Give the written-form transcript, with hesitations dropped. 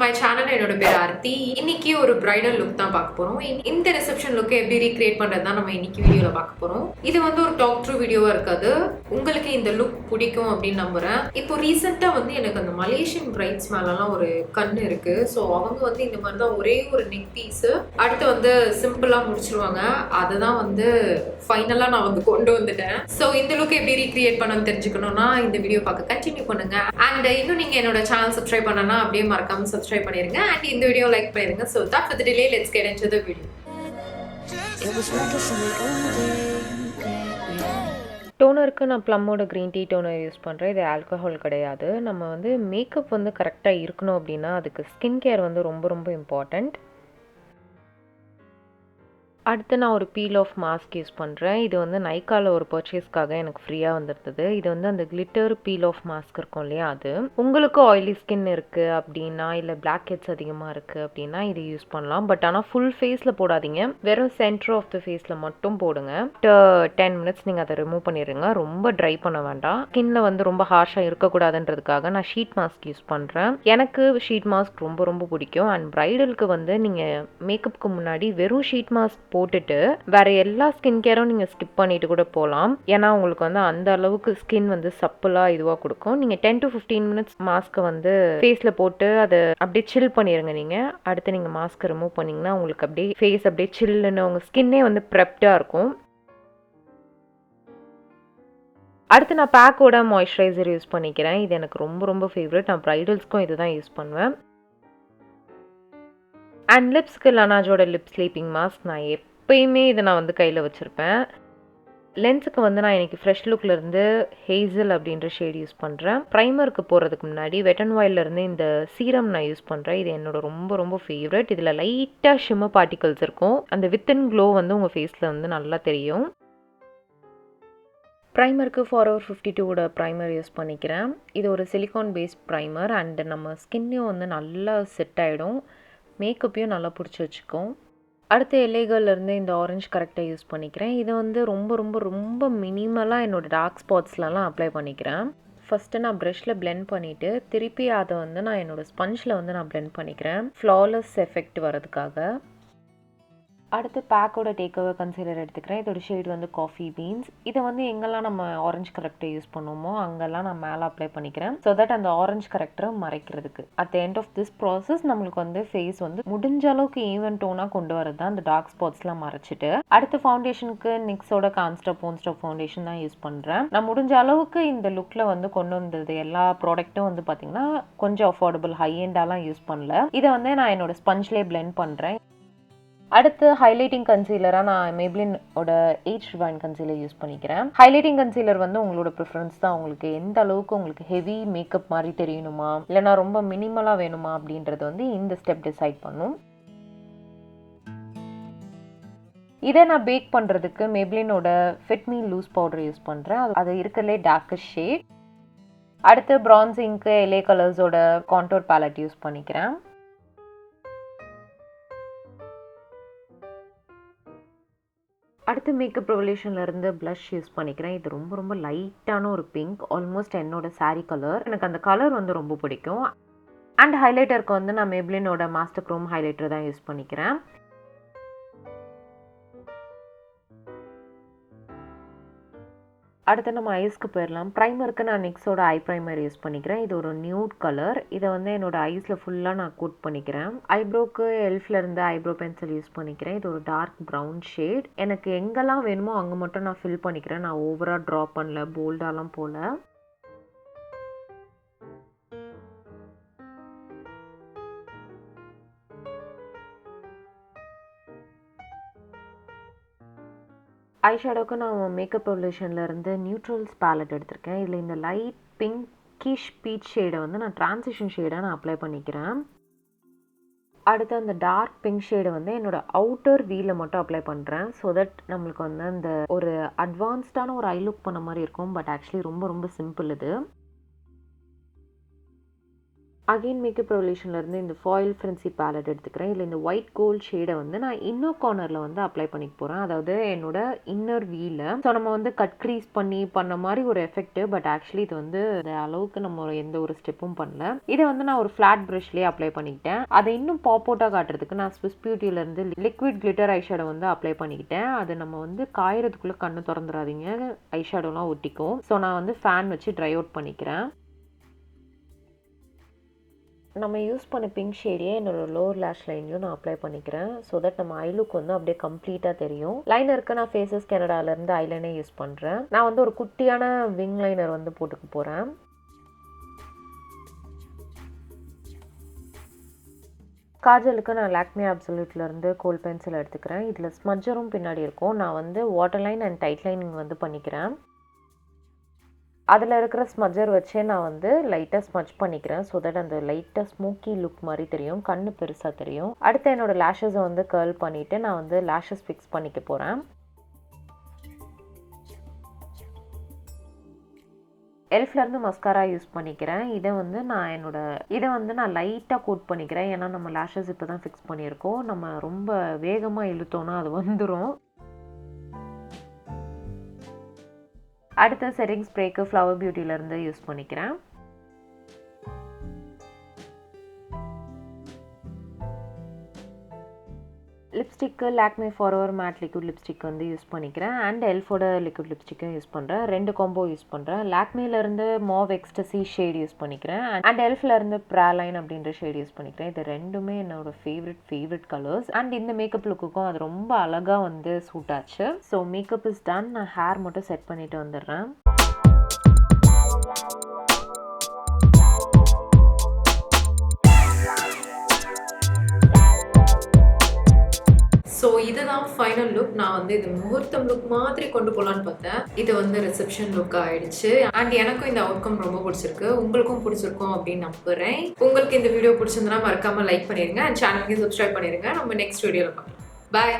My channel. என்னோட பேர் ஆர்த்தி. இன்னைக்கு ஒரு பிரைடல் லுக் தான் பார்க்க போறோம். இந்த ரிசப்ஷன் லுக்கை எப்படி ரீக்ரியேட் பண்றது தான் நம்ம இன்னைக்கு வீடியோல பார்க்க போறோம். இது வந்து ஒரு டாக் த்ரூ வீடியோவா இருக்காது. உங்களுக்கு இந்த லுக் பிடிக்கும் அப்படின்னு நம்புறேன். இப்போ ரீசெண்டா வந்து எனக்கு அந்த மலேசியன் பிரைட்ஸ் மேலலாம் ஒரு கண்ணு இருக்கு. ஸோ அவங்க வந்து இந்த மாதிரி தான் ஒரே ஒரு நெக் பீஸ் அடுத்து வந்து சிம்பிளா முடிச்சிருவாங்க. அதுதான் வந்து ஃபைனலா நான் வந்து கொண்டு வந்துட்டேன். ஸோ இந்த லுக் எப்படி ரீக்ரியேட் பண்ணணும்னு தெரிஞ்சுக்கணும்னா இந்த வீடியோ பார்க்க கண்டினியூ பண்ணுங்க. அண்ட் இன்னும் நீங்க என்னோட சேனல் சப்ஸ்கிரைப் பண்ணனா அப்படியே மறக்காம சப்ஸ்கிரைப் பண்ணிருங்க. அண்ட் இந்த வீடியோ லைக் பண்ணிருங்க. So that with delay let's get into the video. டோனருக்கு நான் ப்ளம்மோட க்ரீன் டீ டோனர் யூஸ் பண்ணுறேன். இது ஆல்கஹால் கிடையாது. நம்ம வந்து மேக்கப் வந்து கரெக்டாக இருக்கணும் அப்படின்னா அதுக்கு ஸ்கின் கேர் வந்து ரொம்ப ரொம்ப இம்பார்ட்டண்ட். அடுத்து நான் ஒரு பீல் ஆஃப் மாஸ்க் யூஸ் பண்ணுறேன். இது வந்து நைக்காவில் ஒரு பர்ச்சேஸ்க்காக எனக்கு ஃப்ரீயாக வந்துருந்தது. இது வந்து அந்த கிளிட்டர் பீல் ஆஃப் மாஸ்க் இருக்கும் இல்லையா, அது உங்களுக்கு ஆயிலி ஸ்கின் இருக்குது அப்படின்னா இல்லை பிளாக் ஹெட்ஸ் அதிகமாக இருக்குது அப்படின்னா இது யூஸ் பண்ணலாம். பட் ஆனால் ஃபுல் ஃபேஸில் போடாதீங்க, வெறும் சென்டர் ஆஃப் த ஃபேஸில் மட்டும் போடுங்க. 10 மினிட்ஸ் நீங்கள் அதை ரிமூவ் பண்ணிடுங்க. ரொம்ப ட்ரை பண்ண வேண்டாம். ஸ்கின்ல வந்து ரொம்ப ஹார்ஷாக இருக்கக்கூடாதுன்றதுக்காக நான் ஷீட் மாஸ்க் யூஸ் பண்ணுறேன். எனக்கு ஷீட் மாஸ்க் ரொம்ப ரொம்ப பிடிக்கும். அண்ட் பிரைடலுக்கு வந்து நீங்கள் மேக்கப்புக்கு முன்னாடி வெறும் ஷீட் மாஸ்க் போட்டுட்டு வேற எல்லா ஸ்கின் கேரும் நீங்க ஸ்கிப் பண்ணிட்டு கூட போகலாம். ஏன்னா உங்களுக்கு வந்து அந்த அளவுக்கு ஸ்கின் வந்து சப்பலா இதுவா கொடுக்கும். நீங்க 10 to 15 மினிட்ஸ் மாஸ்க் வந்து ஃபேஸ்ல போட்டு அதை அப்படியே சில் பண்ணிருங்க. நீங்க அடுத்து நீங்க மாஸ்க் ரிமூவ் பண்ணீங்கன்னா உங்களுக்கு அப்படியே ஃபேஸ் அப்படியே சில்லுன்னு உங்க ஸ்கின்னே வந்து ப்ரெப்டா இருக்கும். அடுத்து நான் பேக்கோட மாய்ஸ்சரைசர் யூஸ் பண்ணிக்கிறேன். இது எனக்கு ரொம்ப ரொம்ப ஃபேவரட். நான் பிரைடல்ஸ்க்கும் இதுதான் யூஸ் பண்ணுவேன். அண்ட் லிப்ஸ்க்கு லனாஜோட லிப் ஸ்லீப்பிங் மாஸ்க். நான் எப்பயுமே இதை நான் வந்து கையில் வச்சுருப்பேன். லென்ஸுக்கு வந்து நான் இன்னைக்கு ஃப்ரெஷ் லுக்லேருந்து ஹேசல் அப்படின்ற ஷேட் யூஸ் பண்ணுறேன். ப்ரைமருக்கு போகிறதுக்கு முன்னாடி வெட் அண்ட் வைல்ட்லேருந்து இந்த சீரம் நான் யூஸ் பண்ணுறேன். இது என்னோட ரொம்ப ரொம்ப ஃபேவரட். இதில் லைட்டாக ஷிம்மர் பார்ட்டிகல்ஸ் இருக்கும். அந்த வித்தின் க்ளோ வந்து உங்கள் ஃபேஸில் வந்து நல்லா தெரியும். ப்ரைமருக்கு Forever 52ஓட ப்ரைமர் யூஸ் பண்ணிக்கிறேன். இது ஒரு சிலிக்கான் பேஸ்ட் ப்ரைமர். அண்ட் நம்ம ஸ்கின்னையும் வந்து நல்லா செட் ஆகிடும், மேக்கப்பையும் நல்லா பிடிச்சி வச்சுக்கும். அடுத்து எல்லைகள்லேருந்து இந்த ஆரஞ்சு கரெக்டாக யூஸ் பண்ணிக்கிறேன். இது வந்து ரொம்ப ரொம்ப ரொம்ப மினிமலாக என்னோடய டார்க் ஸ்பாட்ஸ்லலாம் அப்ளை பண்ணிக்கிறேன். ஃபஸ்ட்டு நான் ப்ரஷில் பிளெண்ட் பண்ணிவிட்டு திருப்பி அதை வந்து நான் என்னோடய ஸ்பஞ்சில் வந்து நான் பிளெண்ட் பண்ணிக்கிறேன், ஃப்ளாலெஸ் எஃபெக்ட் வரதுக்காக. அடுத்து பேக்கோட டேக்அவே கன்சீலர் எடுத்துக்கிறேன். இதோட ஷேட் வந்து காஃபி பீன்ஸ். இதை வந்து எங்கெல்லாம் நம்ம ஆரஞ்சு கரெக்டர் யூஸ் பண்ணுவோமோ அங்கெல்லாம் நான் மேலே அப்ளை பண்ணிக்கிறேன். ஸோ தட் அந்த ஆரஞ்சு கரெக்டரை மறைக்கிறதுக்கு. At the end of this process நம்மளுக்கு வந்து ஃபேஸ் வந்து முடிஞ்ச அளவுக்கு ஈவன் டோனாக கொண்டு வரது தான் அந்த டார்க் ஸ்பாட்ஸ்லாம் மறைச்சிட்டு. அடுத்து ஃபவுண்டேஷனுக்கு நிக்ஸோட கான்ஸ்டப் போன்ஸ்டப் ஃபவுண்டேஷன் தான் யூஸ் பண்ணுறேன். நான் முடிஞ்ச அளவுக்கு இந்த லுக்கில் வந்து கொண்டு வந்தது எல்லா ப்ராடக்ட்டும் வந்து பார்த்தீங்கன்னா கொஞ்சம் அஃபோர்டபுள் ஹை எண்டாலாம் யூஸ் பண்ணல. இதை வந்து நான் என்னோட ஸ்பஞ்ச்லேயே பிளெண்ட் பண்ணுறேன். அடுத்து ஹைலைட்டிங் கன்சீலராக நான் மேப்ளினோட ஏஜ் ரிவைன் கன்சீலர் யூஸ் பண்ணிக்கிறேன். ஹைலைட்டிங் கன்சீலர் வந்து உங்களோட ப்ரிஃபரன்ஸ் தான். உங்களுக்கு எந்த அளவுக்கு உங்களுக்கு ஹெவி மேக்கப் மாதிரி தெரியணுமா இல்லைனா ரொம்ப மினிமலாக வேணுமா அப்படின்றது வந்து இந்த ஸ்டெப் டிசைட் பண்ணும். இதை நான் பேக் பண்ணுறதுக்கு மேப்ளினோட fit me loose powder use பண்ணுறேன். அது இருக்கிறதுலே டார்க்கஸ்ட் ஷேட். அடுத்து பிரான்சிங்க்கு எல்ஏ கலர்ஸோட கான்டோர் பேலட் யூஸ் பண்ணிக்கிறேன். அடுத்து மேக்கப் ரெவல்யூஷன்லேருந்து ப்ளஷ் யூஸ் பண்ணிக்கிறேன். இது ரொம்ப ரொம்ப லைட்டான ஒரு பிங்க், ஆல்மோஸ்ட் என்னோட சாரீ கலர். எனக்கு அந்த கலர் வந்து ரொம்ப பிடிக்கும். அண்ட் ஹைலைட்டருக்கு வந்து நான் மேப்ளினோட மாஸ்டர் க்ரோம் ஹைலைட்டர் தான் யூஸ் பண்ணிக்கிறேன். அடுத்து நம்ம ஐஸ்க்கு போயிடலாம். ப்ரைமருக்கு நான் நிக்ஸோட ஐ ப்ரைமர் யூஸ் பண்ணிக்கிறேன். இது ஒரு நியூட் கலர். இதை வந்து என்னோட ஐஸில் ஃபுல்லாக நான் கோட் பண்ணிக்கிறேன். ஐப்ரோக்கு எல்ஃப்லேருந்து ஐப்ரோ பென்சில் யூஸ் பண்ணிக்கிறேன். இது ஒரு டார்க் ப்ரௌன் ஷேட். எனக்கு எங்கெல்லாம் வேணுமோ அங்கே மட்டும் நான் ஃபில் பண்ணிக்கிறேன். நான் ஓவராக ட்ரா பண்ணல, போல்டாலாம் போல. ஐஷேடோக்கு நான் மேக்கப் ரெவல்யூஷன்லேருந்து நியூட்ரல்ஸ் பேலட் எடுத்திருக்கேன். இதில் இந்த லைட் பிங்கிஷ் பீச் ஷேடை வந்து நான் ட்ரான்சிஷன் ஷேடாக நான் அப்ளை பண்ணிக்கிறேன். அடுத்து அந்த டார்க் பிங்க் ஷேடை வந்து என்னோட அவுட்டர் வீல மட்டும் அப்ளை பண்ணுறேன். ஸோ தட் நம்மளுக்கு வந்து அந்த ஒரு அட்வான்ஸ்டான ஒரு ஐ லுக் பண்ண மாதிரி இருக்கும். பட் ஆக்சுவலி ரொம்ப ரொம்ப சிம்பிள் இது. அகைன் மேக்கப் ரெவல்யூஷன்லேருந்து இந்த ஃபாயில் ஃப்ரென்சி பேலட் எடுத்துக்கிறேன். இதில் இந்த ஒயிட் கோல்ட் ஷேடை வந்து நான் இன்னர் கார்னரில் வந்து அப்ளை பண்ணிக்க போகிறேன். அதாவது என்னோட இன்னர் வீல. ஸோ நம்ம வந்து கட் க்ரீஸ் பண்ண மாதிரி ஒரு எஃபெக்ட். பட் ஆக்சுவலி இது வந்து இந்த அளவுக்கு நம்ம எந்த ஒரு ஸ்டெப்பும் பண்ணல. இதை வந்து நான் ஒரு ஃப்ளாட் ப்ரஷ்லேயே அப்ளை பண்ணிக்கிட்டேன். அதை இன்னும் பாப் அவுட்டாக காட்டுறதுக்கு நான் ஸ்விஸ் பியூட்டிலேருந்து லிக்விட் கிளிட்டர் ஐஷேடோ வந்து அப்ளை பண்ணிக்கிட்டேன். அது நம்ம வந்து காயறதுக்குள்ளே கண்ணு திறந்துடாதீங்க, ஐஷேடோலாம் ஒட்டிக்கும். ஸோ நான் வந்து ஃபேன் வச்சு ட்ரை அவுட் பண்ணிக்கிறேன். நம்ம யூஸ் பண்ண பிங்க் ஷேடியே என்னோட லோவர் லேஷ் லைன்லையும் நான் அப்ளை பண்ணிக்கிறேன். ஸோ தட் நம்ம ஐ லுக் வந்து அப்படியே கம்ப்ளீட்டாக தெரியும். லைனருக்கு நான் ஃபேஸஸ் கனடாலேருந்து ஐலைனே யூஸ் பண்ணுறேன். நான் வந்து ஒரு குட்டியான விங் லைனர் வந்து போட்டுக்க போகிறேன். காஜலுக்கு நான் லாக்மே அப்சல்யூட்லேருந்து கோல்ட் பென்சில் எடுத்துக்கிறேன். இதில் ஸ்மஜரும் பின்னாடி இருக்கும். நான் வந்து water line and tight lining வந்து பண்ணிக்கிறேன். அதில் இருக்கிற ஸ்மஜர் வச்சே நான் வந்து லைட்டாக ஸ்மஜ் பண்ணிக்கிறேன். ஸோ தட் அந்த லைட்டாக ஸ்மோக்கி லுக் மாதிரி தெரியும், கண்ணு பெருசாக தெரியும். அடுத்து என்னோட லேஷஸை வந்து கர்ல் பண்ணிவிட்டு நான் வந்து லேஷஸ் ஃபிக்ஸ் பண்ணிக்க போகிறேன். எல்ஃப்லேருந்து மஸ்காரா யூஸ் பண்ணிக்கிறேன். இதை வந்து நான் லைட்டாக கோட் பண்ணிக்கிறேன். ஏன்னா நம்ம லேஷஸ் இப்போ தான் ஃபிக்ஸ் பண்ணியிருக்கோம். நம்ம ரொம்ப வேகமாக இழுத்தோன்னா அது வந்துடும். அடுத்த செட்டிங் ஸ்ப்ரேக்கு ஃப்ளவர் பியூட்டிலேருந்து யூஸ் பண்ணிக்கிறேன். Lipstick Lakme forever mat liquid lipstick வந்து யூஸ் பண்ணிக்கிறேன். அண்ட் எல்ஃபோட லிக்விட் லிப்ஸ்டிக்கும் யூஸ் பண்ணுறேன். 2 காம்போ யூஸ் பண்ணுறேன். லாக்மேலேருந்து மாவ் எக்ஸ்டசி ஷேட் யூஸ் பண்ணிக்கிறேன். அண்ட் எல்ஃப்லேருந்து ப்ராலைன் அப்படின்ற ஷேட் யூஸ் பண்ணிக்கிறேன். இது ரெண்டுமே என்னோட ஃபேவரட் கலர்ஸ். அண்ட் இந்த மேக்கப் லுக்குக்கும் அது ரொம்ப அழகாக வந்து சூட் ஆச்சு. So makeup is done. நான் ஹேர் மட்டும் செட் பண்ணிட்டு வந்துடுறேன். ஸோ இதுதான் ஃபைனல் லுக். நான் வந்து இது முகூர்த்தம் லுக் மாதிரி கொண்டு போகலான்னு பார்த்தேன். இது வந்து ரிசப்ஷன் லுக் ஆயிடுச்சு. அண்ட் எனக்கும் இந்த அவுட்கம் ரொம்ப பிடிச்சிருக்கு. உங்களுக்கும் பிடிச்சிருக்கும் அப்படின்னு நம்புறேன். உங்களுக்கு இந்த வீடியோ பிடிச்சிருந்தனா மறக்காம லைக் பண்ணிருங்க. அண்ட் சேனலுக்கு சப்ஸ்கிரைப் பண்ணிருங்க. நம்ம நெக்ஸ்ட் வீடியோவில் பார்க்கலாம். பாய்.